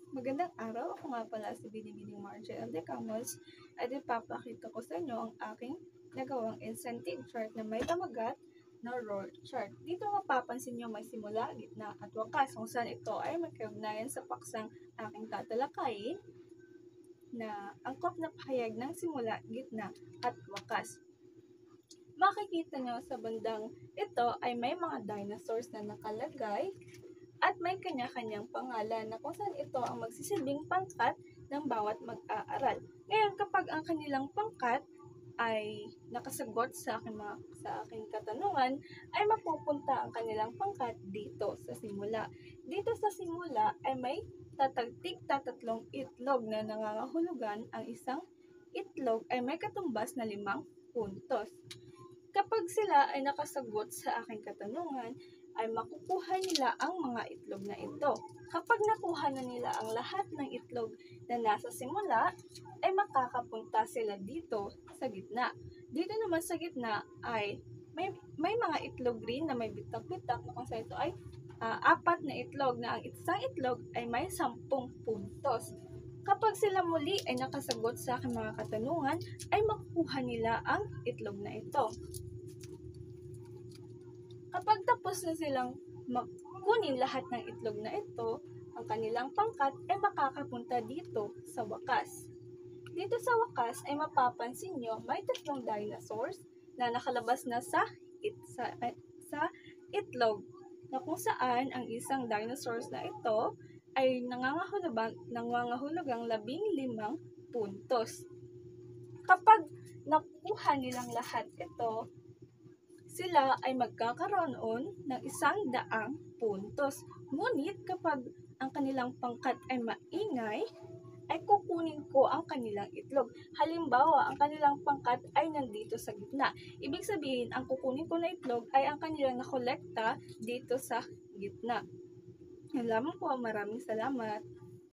Magandang araw, ako nga pala si Binibining Marjorie Aldecamos at ipapakita ko sa inyo ang aking nagawang incentive chart na may pamagat na roll chart. Dito mapapansin nyo may simula, gitna at wakas kung saan ito ay magkaugnayan sa paksang aking tatalakayin na angkop na pahayag ng simula, gitna at wakas. Makikita nyo sa bandang ito ay may mga dinosaurs na nakalagay at may kanya-kanyang pangalan na kung saan ito ang magsisilbing pangkat ng bawat mag-aaral. Ngayon, kapag ang kanilang pangkat ay nakasagot sa aking katanungan, ay mapupunta ang kanilang pangkat dito sa simula. Dito sa simula ay may tatatlong itlog na nangangahulugan. Ang isang itlog ay may katumbas na 5 puntos. Kapag sila ay nakasagot sa aking katanungan, ay makukuha nila ang mga itlog na ito. Kapag nakuha na nila ang lahat ng itlog na nasa simula, ay makakapunta sila dito sa gitna. Dito naman sa gitna ay may mga itlog rin na may bitak-bitak na kung sa ito ay 4 na itlog na ang isang itlog ay may 10 puntos. Kapag sila muli ay nakasagot sa aking mga katanungan, ay makukuha nila ang itlog na ito. Kapag tapos na silang kunin lahat ng itlog na ito, ang kanilang pangkat ay makakapunta dito sa wakas. Dito sa wakas ay mapapansin nyo may 3 dinosaurs na nakalabas na sa itlog, na kung saan ang isang dinosaurs na ito ay nangangahulugang 15 puntos. Kapag nakuha nilang lahat ito, sila ay magkakaroon ng 100 puntos. Ngunit kapag ang kanilang pangkat ay maingay, ay kukunin ko ang kanilang itlog. Halimbawa, ang kanilang pangkat ay nandito sa gitna. Ibig sabihin, ang kukunin ko na itlog ay ang kanilang nakolekta dito sa gitna. Yan lamang po. Maraming salamat.